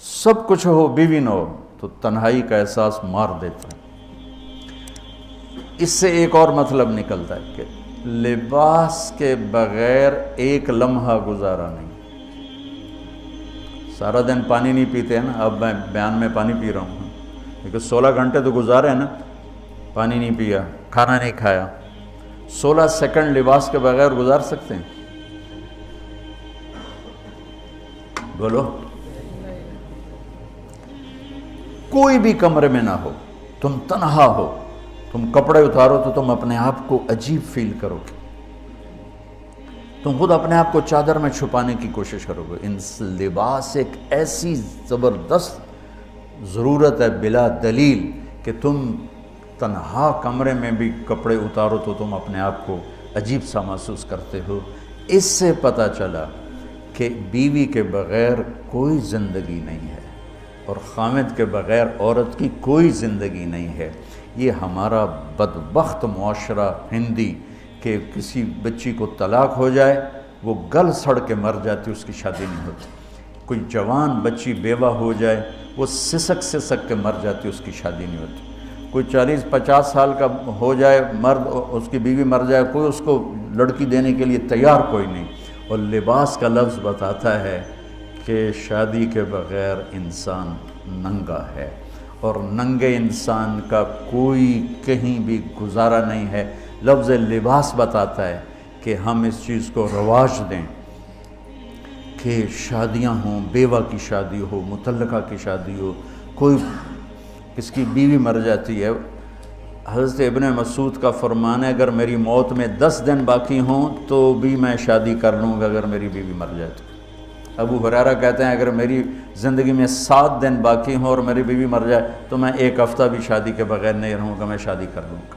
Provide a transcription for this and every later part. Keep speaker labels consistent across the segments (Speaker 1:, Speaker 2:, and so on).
Speaker 1: سب کچھ ہو بیوی نہ ہو تو تنہائی کا احساس مار دیتا ہے۔ اس سے ایک اور مطلب نکلتا ہے کہ لباس کے بغیر ایک لمحہ گزارا نہیں۔ سارا دن پانی نہیں پیتے ہیں نا، اب میں بیان میں پانی پی رہا ہوں، لیکن 16 گھنٹے تو گزارے ہیں نا، پانی نہیں پیا، کھانا نہیں کھایا، 16 سیکنڈ لباس کے بغیر گزار سکتے ہیں؟ بولو۔ کوئی بھی کمرے میں نہ ہو، تم تنہا ہو، تم کپڑے اتارو تو تم اپنے آپ کو عجیب فیل کرو گے، تم خود اپنے آپ کو چادر میں چھپانے کی کوشش کرو گے۔ ان لباس ایک ایسی زبردست ضرورت ہے بلا دلیل کہ تم تنہا کمرے میں بھی کپڑے اتارو تو تم اپنے آپ کو عجیب سا محسوس کرتے ہو۔ اس سے پتہ چلا کہ بیوی کے بغیر کوئی زندگی نہیں ہے اور خامد کے بغیر عورت کی کوئی زندگی نہیں ہے۔ یہ ہمارا بدبخت معاشرہ ہندی کہ کسی بچی کو طلاق ہو جائے وہ گل سڑ کے مر جاتی، اس کی شادی نہیں ہوتی۔ کوئی جوان بچی بیوہ ہو جائے وہ سسک سسک کے مر جاتی، اس کی شادی نہیں ہوتی۔ کوئی 40-50 سال کا ہو جائے مرد، اس کی بیوی مر جائے، کوئی اس کو لڑکی دینے کے لیے تیار کوئی نہیں۔ اور لباس کا لفظ بتاتا ہے کہ شادی کے بغیر انسان ننگا ہے، اور ننگے انسان کا کوئی کہیں بھی گزارا نہیں ہے۔ لفظ لباس بتاتا ہے کہ ہم اس چیز کو رواج دیں کہ شادیاں ہوں، بیوہ کی شادی ہو، مطلقہ کی شادی ہو، کوئی کس کی بیوی مر جاتی ہے۔ حضرت ابن مسعود کا فرمان ہے اگر میری موت میں 10 دن باقی ہوں تو بھی میں شادی کر لوں گا اگر میری بیوی مر جائے تو۔ ابو ہریرہ کہتے ہیں اگر میری زندگی میں 7 دن باقی ہوں اور میری بیوی مر جائے تو میں 1 ہفتہ بھی شادی کے بغیر نہیں رہوں گا، میں شادی کر لوں گا۔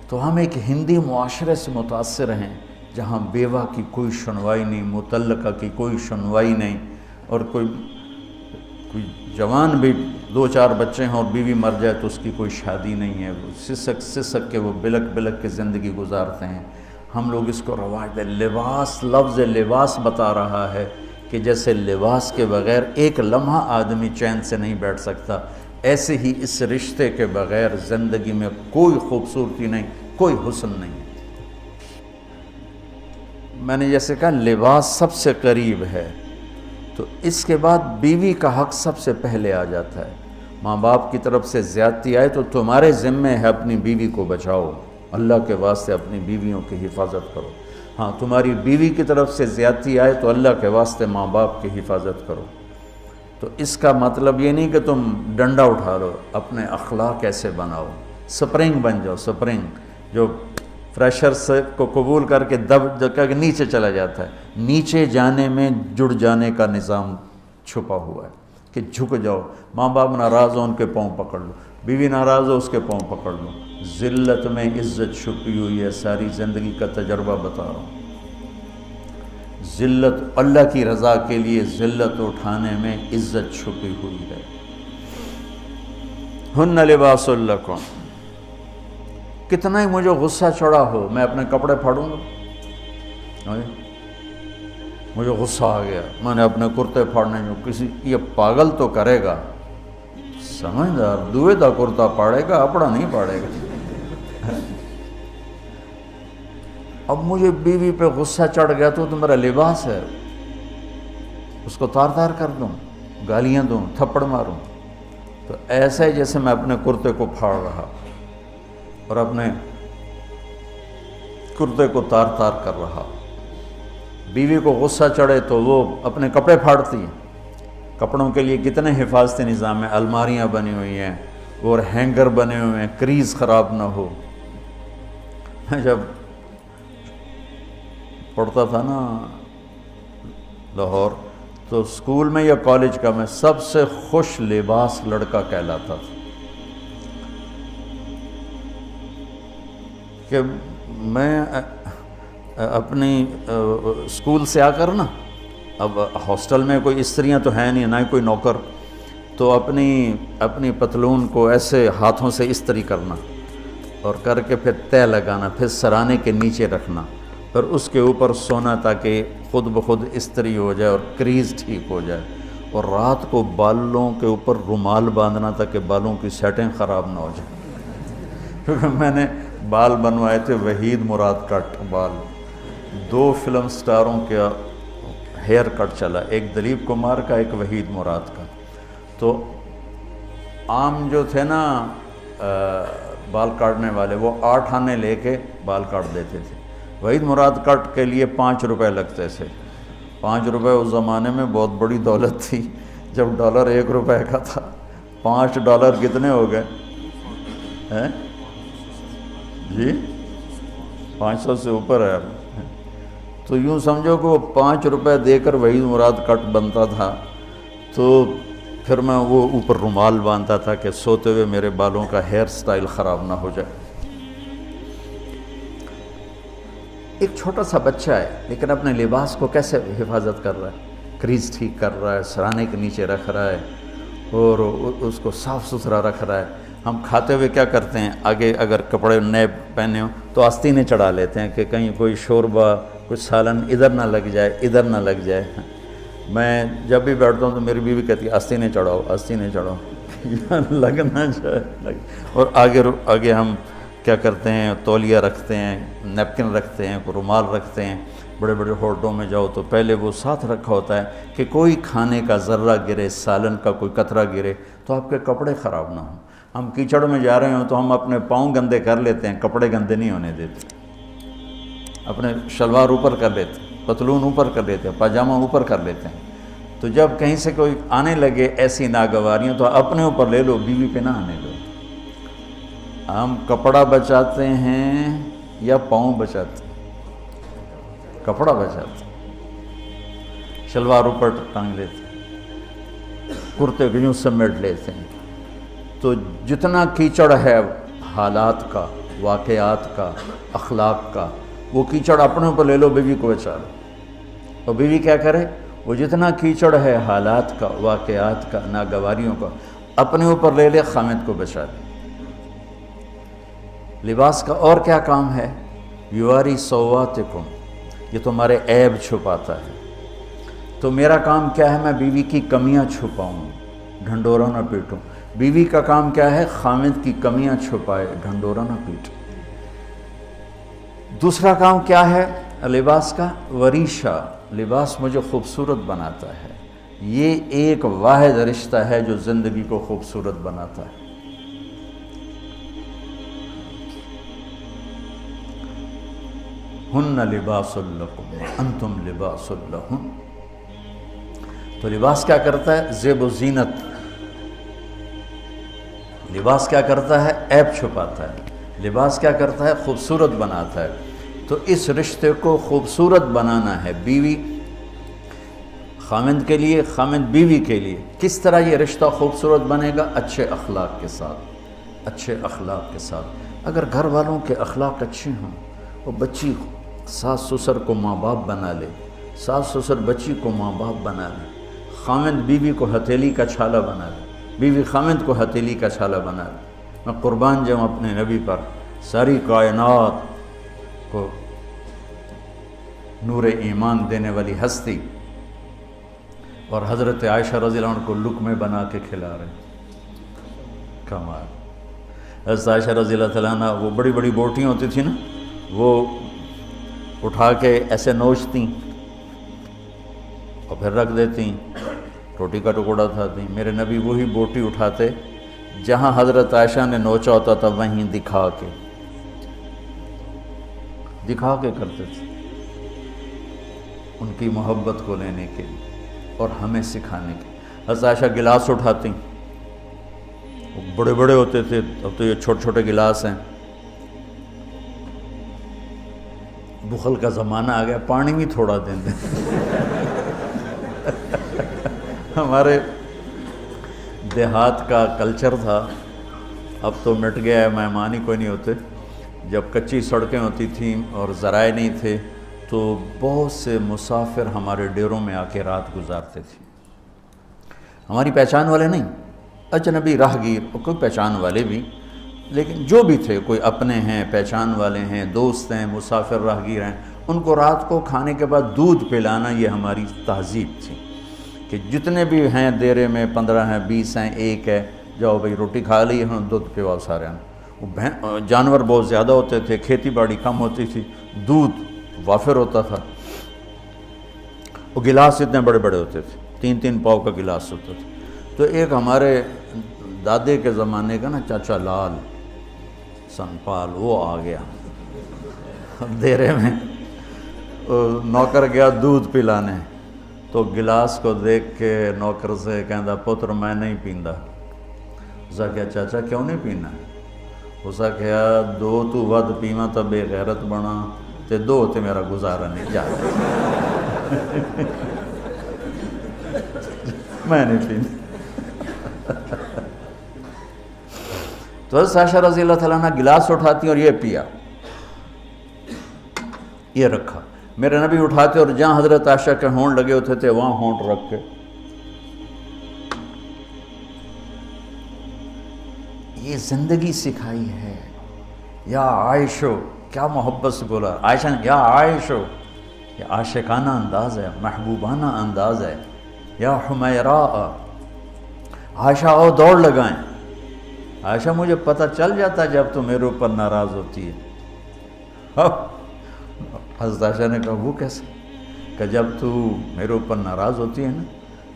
Speaker 1: تو ہم ایک ہندی معاشرے سے متاثر ہیں جہاں بیوہ کی کوئی سنوائی نہیں، مطلقہ کی کوئی سنوائی نہیں، اور کوئی جوان بھی 2-4 بچے ہیں اور بیوی مر جائے تو اس کی کوئی شادی نہیں ہے، وہ سسک سسک کے وہ بلک بلک کے زندگی گزارتے ہیں۔ ہم لوگ اس کو رواج دیں۔ لباس، لفظ لباس بتا رہا ہے کہ جیسے لباس کے بغیر ایک لمحہ آدمی چین سے نہیں بیٹھ سکتا، ایسے ہی اس رشتے کے بغیر زندگی میں کوئی خوبصورتی نہیں، کوئی حسن نہیں۔ میں نے جیسے کہا لباس سب سے قریب ہے، تو اس کے بعد بیوی کا حق سب سے پہلے آ جاتا ہے۔ ماں باپ کی طرف سے زیادتی آئے تو تمہارے ذمے ہے اپنی بیوی کو بچاؤ، اللہ کے واسطے اپنی بیویوں کی حفاظت کرو۔ ہاں تمہاری بیوی کی طرف سے زیادتی آئے تو اللہ کے واسطے ماں باپ کی حفاظت کرو۔ تو اس کا مطلب یہ نہیں کہ تم ڈنڈا اٹھا لو، اپنے اخلاق ایسے بناؤ، سپرنگ بن جاؤ، سپرنگ جو فریشر سے کو قبول کر کے دب کر کے نیچے چلا جاتا ہے۔ نیچے جانے میں جڑ جانے کا نظام چھپا ہوا ہے کہ جھک جاؤ، ماں باپ ناراض ہو ان کے پاؤں پکڑ لو، بیوی ناراض ہو اس کے پاؤں پکڑ لو۔ ذلت میں عزت چھپی ہوئی ہے، ساری زندگی کا تجربہ بتا رہا ہوں۔ ذلت، اللہ کی رضا کے لیے ذلت اٹھانے میں عزت چھپی ہوئی ہے۔ ہن لباس لکم، کتنا ہی مجھے غصہ چڑھا ہو میں اپنے کپڑے پھاڑوں گا؟ مجھے غصہ آ گیا، میں نے اپنے کرتے پھاڑنے میں، کسی یہ پاگل تو کرے گا، سمجھدار دوئے دا کرتا پاڑے گا، اپنا نہیں پاڑے گا۔ اب مجھے بیوی پہ غصہ چڑھ گیا تو میرا لباس ہے، اس کو تار تار کر دوں، گالیاں دوں، تھپڑ ماروں؟ تو ایسا ہی جیسے میں اپنے کرتے کو پھاڑ رہا اور اپنے کرتے کو تار تار کر رہا۔ بیوی کو غصہ چڑھے تو وہ اپنے کپڑے پھاڑتی ہیں۔ کپڑوں کے لیے کتنے حفاظتی نظام ہیں، الماریاں بنی ہوئی ہیں اور ہینگر بنے ہوئے ہیں، کریز خراب نہ ہو۔ جب پڑھتا تھا نا لاہور تو اسکول میں یا کالج کا میں سب سے خوش لباس لڑکا کہلاتا تھا، کہ میں اپنی اسکول سے آ کر نا، اب ہاسٹل میں کوئی استریاں تو ہیں نہیں، نہ ہی کوئی نوکر، تو اپنی پتلون کو ایسے ہاتھوں سے استری کرنا اور کر کے پھر تہ لگانا، پھر سرانے کے نیچے رکھنا پھر اس کے اوپر سونا تاکہ خود بخود استری ہو جائے اور کریز ٹھیک ہو جائے، اور رات کو بالوں کے اوپر رومال باندھنا تاکہ بالوں کی سیٹیں خراب نہ ہو جائیں۔ کیونکہ میں نے بال بنوائے تھے وحید مراد کٹ بال، 2 فلم سٹاروں کا ہیئر کٹ چلا، ایک دلیپ کمار کا، ایک وحید مراد کا۔ تو عام جو تھے نا بال کاٹنے والے، وہ 8 آنے لے کے بال کاٹ دیتے تھے۔ وحید مراد کٹ کے لیے 5 روپے لگتے تھے۔ 5 روپے اس زمانے میں بہت بڑی دولت تھی، جب ڈالر 1 روپے کا تھا۔ 5 ڈالر کتنے ہو گئے ہیں جی؟ 500 سے اوپر ہے۔ تو یوں سمجھو کہ وہ 5 روپے دے کر وحید مراد کٹ بنتا تھا، تو پھر میں وہ اوپر رومال باندھتا تھا کہ سوتے ہوئے میرے بالوں کا ہیئر سٹائل خراب نہ ہو جائے۔ ایک چھوٹا سا بچہ ہے لیکن اپنے لباس کو کیسے حفاظت کر رہا ہے، کریز ٹھیک کر رہا ہے، سرانے کے نیچے رکھ رہا ہے اور اس کو صاف ستھرا رکھ رہا ہے۔ ہم کھاتے ہوئے کیا کرتے ہیں، آگے اگر کپڑے نئے پہنے ہوں تو آستینیں چڑھا لیتے ہیں کہ کہیں کوئی شوربہ کچھ سالن ادھر نہ لگ جائے، ادھر نہ لگ جائے۔ میں جب بھی بیٹھتا ہوں تو میری بیوی کہتی ہے آستینیں چڑھاؤ، آستینیں چڑھاؤ، لگ نہ جائے۔ اور آگے ہم کیا کرتے ہیں، تولیہ رکھتے ہیں، نیپکن رکھتے ہیں، رومال رکھتے ہیں۔ بڑے بڑے ہوٹلوں میں جاؤ تو پہلے وہ ساتھ رکھا ہوتا ہے کہ کوئی کھانے کا ذرہ گرے، سالن کا کوئی قطرہ گرے تو آپ کے کپڑے خراب نہ ہوں۔ ہم کیچڑ میں جا رہے ہوں تو ہم اپنے پاؤں گندے کر لیتے ہیں، کپڑے گندے نہیں ہونے دیتے۔ اپنے شلوار اوپر کر لیتے ہیں، پتلون اوپر کر لیتے ہیں، پاجامہ اوپر کر لیتے ہیں۔ تو جب کہیں سے کوئی آنے لگے ایسی ناگواریاں تو اپنے اوپر لے لو، بیوی پہ نہ آنے دو۔ ہم کپڑا بچاتے ہیں یا پاؤں بچاتے ہیں؟ کپڑا بچاتے ہیں، شلوار اوپر ٹانگ لیتے ہیں، کرتے کو یوں سمیٹ لیتے ہیں۔ تو جتنا کیچڑ ہے حالات کا، واقعات کا، اخلاق کا، وہ کیچڑ اپنے اوپر لے لو، بیوی کو بچا لو۔ اور بیوی کیا کرے، وہ جتنا کیچڑ ہے حالات کا، واقعات کا، ناگواریوں کا، اپنے اوپر لے لے، خامد کو بچا لے۔ لباس کا اور کیا کام ہے، یواری سواتکم، یہ تمہارے عیب چھپاتا ہے۔ تو میرا کام کیا ہے، میں بیوی کی کمیاں چھپاؤں، ڈھنڈورا نہ پیٹوں۔ بیوی کا کام کیا ہے، خامد کی کمیاں چھپائے، ڈھنڈورا نہ پیٹے۔ دوسرا کام کیا ہے لباس کا، وریشہ، لباس مجھے خوبصورت بناتا ہے۔ یہ ایک واحد رشتہ ہے جو زندگی کو خوبصورت بناتا ہے۔ ہن لباس لکم انتم لباس لہن۔ تو لباس کیا کرتا ہے، زیب و زینت۔ لباس کیا کرتا ہے، عیب چھپاتا ہے۔ لباس کیا کرتا ہے، خوبصورت بناتا ہے۔ تو اس رشتے کو خوبصورت بنانا ہے، بیوی خامند کے لیے، خامند بیوی کے لیے۔ کس طرح یہ رشتہ خوبصورت بنے گا، اچھے اخلاق کے ساتھ، اچھے اخلاق کے ساتھ۔ اگر گھر والوں کے اخلاق اچھے ہوں، وہ بچی ساس سسر کو ماں باپ بنا لے، ساس سسر بچی کو ماں باپ بنا لے، خامند بیوی کو ہتھیلی کا چھالا بنا لے، بیوی خامند کو ہتھیلی کا چھالا بنا لے۔ میں قربان جاؤں اپنے نبی پر، ساری کائنات کو نور ایمان دینے والی ہستی، اور حضرت عائشہ رضی اللہ عنہ کو لقمے بنا کے کھلا رہے ہیں، کمال۔ حضرت عائشہ رضی اللہ تعالیٰ عنہ، وہ بڑی بڑی بوٹیاں ہوتی تھیں نا، وہ اٹھا کے ایسے نوچتیں اور پھر رکھ دیتیں، روٹی کا ٹکڑا اٹھاتی۔ میرے نبی وہی بوٹی اٹھاتے جہاں حضرت عائشہ نے نوچا ہوتا تھا، وہیں دکھا کے کرتے تھے، ان کی محبت کو لینے کے لیے اور ہمیں سکھانے کے۔ حضرت عائشہ گلاس اٹھاتی، وہ بڑے بڑے ہوتے تھے، اب تو یہ چھوٹے چھوٹے گلاس ہیں۔ بخل کا زمانہ آ گیا، پانی بھی تھوڑا دیں دیں۔ ہمارے دیہات کا کلچر تھا، اب تو مٹ گیا ہے، مہمان ہی کوئی نہیں ہوتے۔ جب کچی سڑکیں ہوتی تھیں اور ذرائع نہیں تھے تو بہت سے مسافر ہمارے ڈیروں میں آ کے رات گزارتے تھے، ہماری پہچان والے نہیں، اجنبی راہگیر، اور کوئی پہچان والے بھی، لیکن جو بھی تھے، کوئی اپنے ہیں، پہچان والے ہیں، دوست ہیں، مسافر راہگیر ہیں، ان کو رات کو کھانے کے بعد دودھ پلانا یہ ہماری تہذیب تھی کہ جتنے بھی ہیں دیرے میں 15 ہیں 20 ہیں 1 ہے، جاؤ بھئی روٹی کھا لی ہاں دودھ پیواؤ سارے ہیں۔ وہ جانور بہت زیادہ ہوتے تھے، کھیتی باڑی کم ہوتی تھی، دودھ وافر ہوتا تھا، وہ گلاس اتنے بڑے بڑے ہوتے تھے، 3 پاؤ کا گلاس ہوتا تھا۔ تو ایک ہمارے دادے کے زمانے کا نا چاچا لال سنپال وہ آ گیا دیرے میں، نوکر گیا دودھ پلانے، تو گلاس کو دیکھ کے نوکر سے کہندا پتر میں نہیں پیندا۔ اسا کہا چاچا کیوں نہیں پینا؟ اسا کہا 2 تو ود پیواں تو بے غیرت بنا تے 2 تے میرا گزارا نہیں جاتا میں نہیں پیندا۔ تو حضرت عائشہ رضی اللہ تعالیٰ عنہ گلاس اٹھاتی اور یہ پیا، یہ رکھا۔ میرے نبی اٹھاتے اور جہاں حضرت عائشہ کے ہونٹ لگے ہوتے تھے وہاں ہونٹ رکھ کے یہ زندگی سکھائی ہے۔ یا عائشو، کیا محبت سے بولا عائشہ نے، یا عائشو، یہ عاشقانہ انداز ہے، محبوبانہ انداز ہے۔ یا حمیراء، عائشہ آؤ دوڑ لگائیں۔ عائشہ مجھے پتہ چل جاتا جب تو میرے اوپر ناراض ہوتی ہے۔ حضرت عائشہ نے کہا وہ کیسے؟ کہ جب تو میرے اوپر ناراض ہوتی ہے نا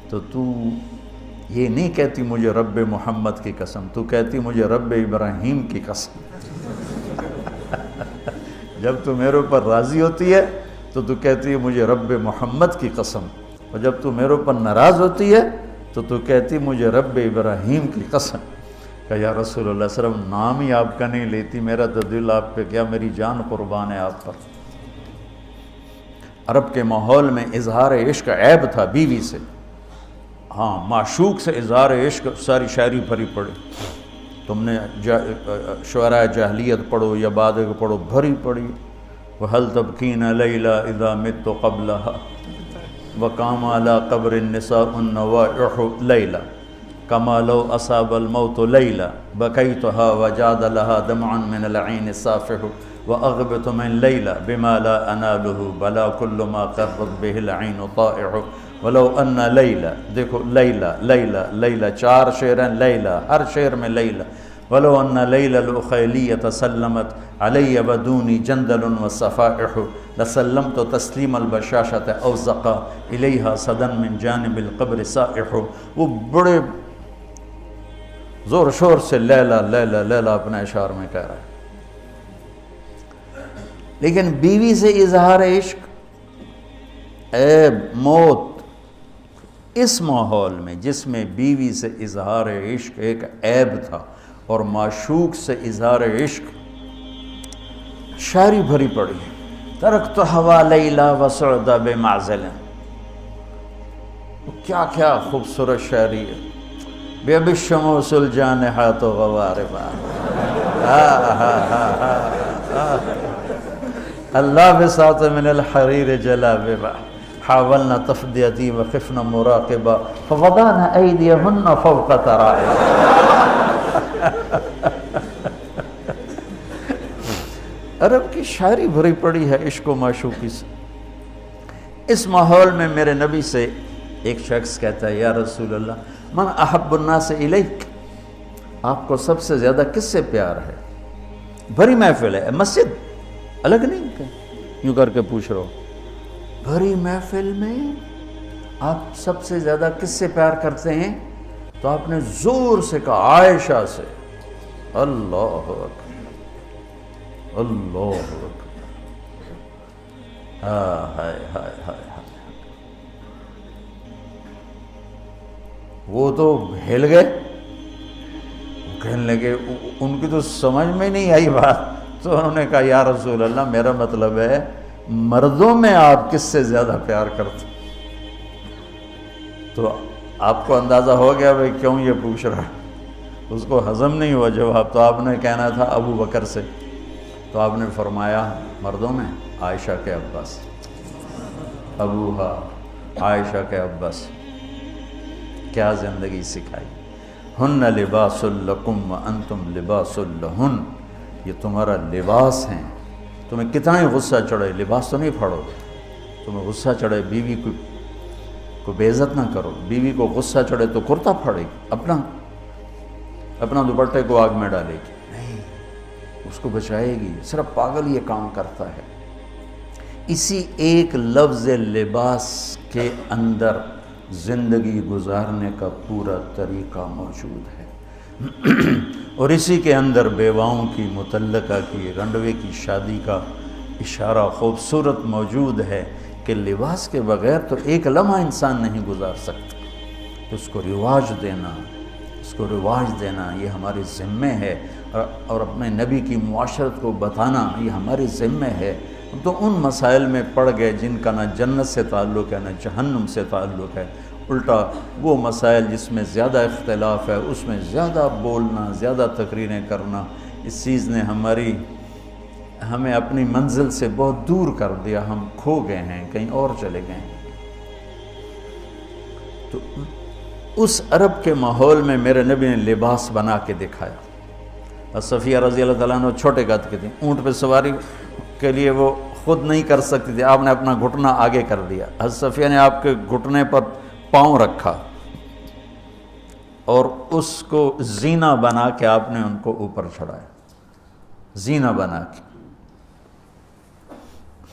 Speaker 1: تو یہ نہیں کہتی مجھے رب محمد کی قسم، تو کہتی مجھے رب ابراہیم کی قسم۔ جب تو میرے اوپر راضی ہوتی ہے تو کہتی ہے مجھے رب محمد کی قسم، اور جب تو میرے اوپر ناراض ہوتی ہے تو کہتی مجھے رب ابراہیم کی قسم۔ کہ یا رسول اللہ صلی اللہ علیہ وسلم نام ہی آپ کا نہیں لیتی، میرا تو دل آپ پہ کیا، میری جان قربان ہے آپ پر۔ عرب کے ماحول میں اظہار عشق عیب تھا بیوی سے، ہاں معشوق سے اظہار عشق ساری شاعری بھری پڑی، تم نے شعراء جاہلیت پڑھو یا بعد کو پڑھو، بھری پڑی۔ وَهَلْ تَبْكِينَ لَيْلَا إِذَا مِتُّ قَبْلَهَا وَقَامَ عَلَىٰ قَبْرِ النِّسَاءُ النَّوَائِحُ لَيْلًا كَمَا لَوْ أَصَابَ الْمَوْتُ لَيْلًا بَكَيْتُهَا وَجَادَ لَهَا دَمْعًا مِنَ الْعَيْنِ صَافِحُ وَأَغْبِطُ مِنْ لَيْلًا بِمَا لَا أَنَالُهُ بَلَا كُلُّ مَا قَرَّتْ بِهِ الْعَيْنُ طَائِعُ وَلَوْ أَنَّ لَيْلًا، دیکھو لیلہ 4 شعر ہیں، لیلہ ہر شعر میں لیلہ۔ وَلَوْ أَنَّ لَيْلَ الْأُخَيْلِيَّةَ سَلَّمَتْ عَلَيَّ وَدُونِي جَنْدَلٌ وَصَفَائِحُ لَسَلَّمْتُ تَسْلِيمَ الْبَشَاشَةِ أَوْ زَقَى إِلَيْهَا صَدًا مِنْ جَانِبِ الْقَبْرِ سَائِحُ۔ وہ بڑے زور شور سے لیلہ لیلہ لیلہ اپنے اشعار میں کہہ رہا ہے، لیکن بیوی سے اظہار عشق عیب، موت۔ اس ماحول میں جس میں بیوی سے اظہار عشق ایک عیب تھا اور معشوق سے اظہار عشق شاعری بھری پڑی، ترکت ہوا لیلا وسعد بمعزل، کیا کیا خوبصورت شاعری ہے۔ بے بالشموس الجانحات غواربا، اللہ بساط من الحریر جلاببا حاولنا تفدیتی وخفنا مراقبا فوضعنا ایدیہن فوق ترائب۔ عرب کی شاعری بھری پڑی ہے عشق و معشوقی سے۔ اس ماحول میں میرے نبی سے ایک شخص کہتا ہے یا رسول اللہ من احب الناس الیک، آپ کو سب سے زیادہ کس سے پیار ہے؟ بھری محفل ہے، مسجد الگ نہیں کہ یوں کر کے پوچھ رہا ہو، بھری محفل میں آپ سب سے زیادہ کس سے پیار کرتے ہیں؟ تو آپ نے زور سے کہا عائشہ سے۔ اللہ اکبر، اللہ اکبر، ہائے ہائے ہائے۔ وہ تو ہل گئے، کہنے لگے، ان کی تو سمجھ میں نہیں آئی بات، تو انہوں نے کہا یا رسول اللہ میرا مطلب ہے مردوں میں آپ کس سے زیادہ پیار کرتے؟ تو آپ کو اندازہ ہو گیا بھئی کیوں یہ پوچھ رہا ہے، اس کو ہضم نہیں ہوا جواب۔ تو آپ نے کہنا تھا ابو بکر سے، تو آپ نے فرمایا مردوں میں عائشہ کے عباس، ابوہا عائشہ کے عباس۔ کیا زندگی سکھائی، ہن لباس لکم وانتم لباس لہن، یہ تمہارا لباس ہیں تمہیں کتنا ہی غصہ چڑھے لباس تو نہیں پھاڑو گے، تمہیں غصہ چڑھے بیوی کو بے عزت نہ کرو، بیوی کو غصہ چڑھے تو کرتا پھاڑے گی، اپنا دوپٹے کو آگ میں ڈالے گی، نہیں، اس کو بچائے گی۔ صرف پاگل یہ کام کرتا ہے۔ اسی ایک لفظ لباس کے اندر زندگی گزارنے کا پورا طریقہ موجود ہے، اور اسی کے اندر بیواؤں کی، مطلقہ کی، رنڈوے کی شادی کا اشارہ خوبصورت موجود ہے کہ لباس کے بغیر تو ایک لمحہ انسان نہیں گزار سکتا۔ اس کو رواج دینا یہ ہمارے ذمہ ہے، اور اپنے نبی کی معاشرت کو بتانا یہ ہمارے ذمہ ہے۔ ہم تو ان مسائل میں پڑ گئے جن کا نہ جنت سے تعلق ہے نہ جہنم سے تعلق ہے، الٹا وہ مسائل جس میں زیادہ اختلاف ہے اس میں زیادہ بولنا، زیادہ تقریریں کرنا، اس چیز نے ہمیں اپنی منزل سے بہت دور کر دیا، ہم کھو گئے ہیں، کہیں اور چلے گئے ہیں۔ تو اس عرب کے ماحول میں میرے نبی نے لباس بنا کے دکھایا۔ اور صفیہ رضی اللہ تعالیٰ عنہ چھوٹے قد کی تھیں، اونٹ پہ سواری کے لیے وہ خود نہیں کر سکتی تھی، آپ نے اپنا گھٹنا آگے کر دیا، حضرت صفیہ نے آپ کے گھٹنے پر پاؤں رکھا اور اس کو زینہ بنا کے آپ نے ان کو اوپر چڑھایا، زینہ بنا کے۔